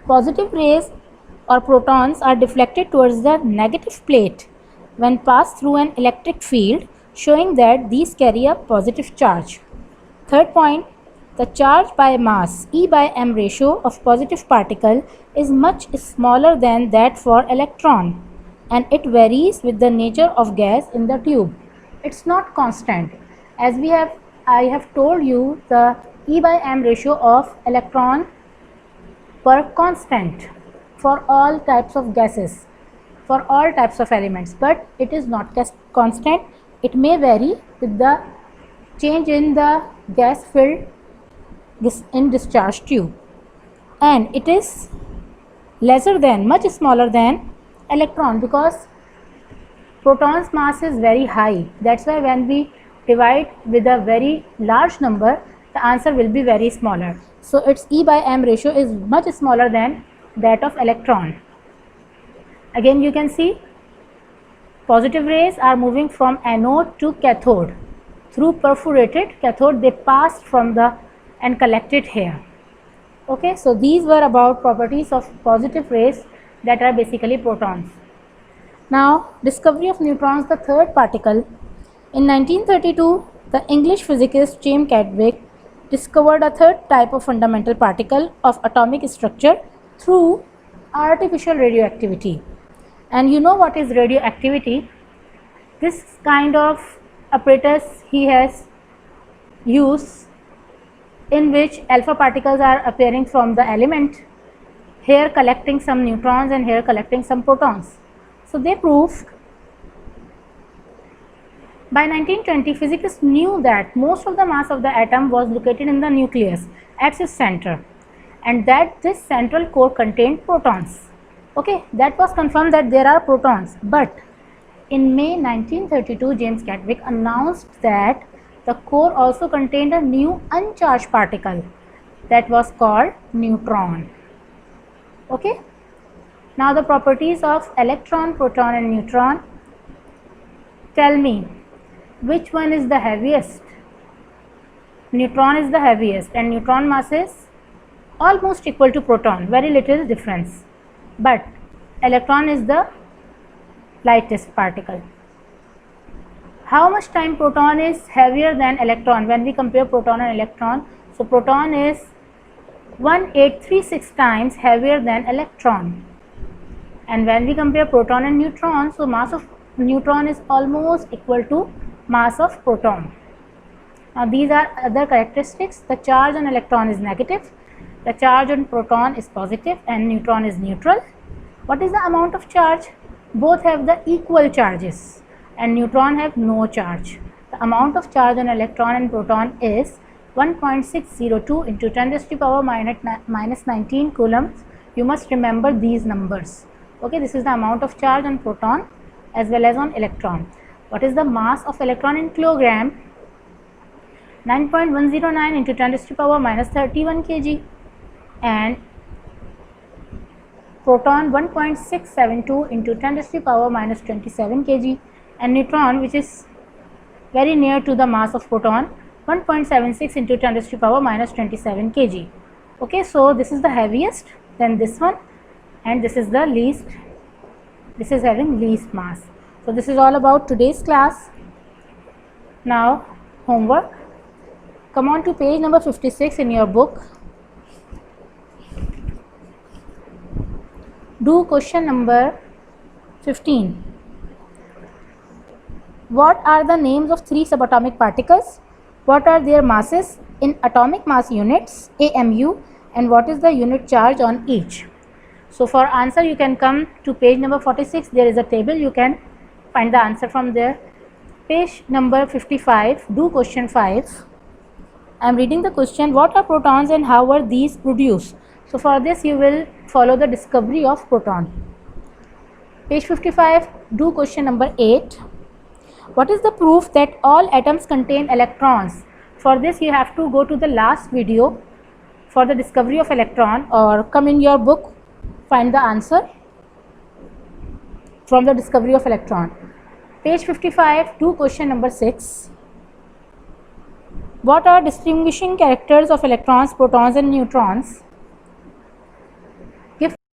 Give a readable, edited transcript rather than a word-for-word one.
Positive rays or protons are deflected towards the negative plate when passed through an electric field, showing that these carry a positive charge. Third point, the charge by mass E by m ratio of positive particle is much smaller than that for electron, and it varies with the nature of gas in the tube. It's not constant. As I have told you, the E by m ratio of electron per constant for all types of gases, for all types of elements, but it is not constant. It may vary with the change in the gas filled in discharge tube, and it is lesser than, much smaller than electron, because proton's mass is very high. That's why when we divide with a very large number, the answer will be very smaller. So its E by m ratio is much smaller than that of electron. Again, you can see positive rays are moving from anode to cathode. Through perforated cathode, they passed from the and collected here. Okay, so these were about properties of positive rays that are basically protons. Now, discovery of neutrons, the third particle. In 1932, the English physicist James Chadwick discovered a third type of fundamental particle of atomic structure through artificial radioactivity. And you know what is radioactivity? This kind of apparatus he has used, in which alpha particles are appearing from the element, here collecting some neutrons and here collecting some protons. So they proved. By 1920, physicists knew that most of the mass of the atom was located in the nucleus at its center, and that this central core contained protons. Okay, that was confirmed that there are protons. But in May 1932, James Chadwick announced that the core also contained a new uncharged particle that was called neutron. Okay, now the properties of electron, proton and neutron. Tell me, which one is the heaviest? Neutron is the heaviest, and neutron mass is almost equal to proton, very little difference, but electron is the lightest particle. How much time proton is heavier than electron when we compare proton and electron? So proton is 1836 times heavier than electron, and when we compare proton and neutron, so mass of neutron is almost equal to mass of proton. Now these are other characteristics. The charge on electron is negative, the charge on proton is positive, and neutron is neutral. What is the amount of charge? Both have the equal charges, and neutron have no charge. The amount of charge on electron and proton is 1.602 into 10 raised to power minus 19 coulombs. You must remember these numbers. Okay, this is the amount of charge on proton as well as on electron. What is the mass of electron in kilogram? 9.109 into 10 raised to power minus 31 kg, and proton 1.672 into 10 raised to power minus 27 kg, and neutron, which is very near to the mass of proton, 1.76 into 10 raised to power minus 27 kg. Okay, so this is the heaviest, then this one, and this is the least. This is having least mass. So this is all about today's class. Now homework. Come on to page number 56 in your book. Do question number 15. What are the names of three subatomic particles? What are their masses in atomic mass units, AMU, and what is the unit charge on each? So for answer, you can come to page number 46. There is a table. You can find the answer from there. Page number 55. Do question 5. I am reading the question. What are protons and how are these produced? So for this, you will follow the discovery of proton. Page 55. Do question number 8. What is the proof that all atoms contain electrons? For this, you have to go to the last video for the discovery of electron, or come in your book, find the answer from the discovery of electron. Page 55, do question number 6. What are distinguishing characters of electrons, protons and neutrons?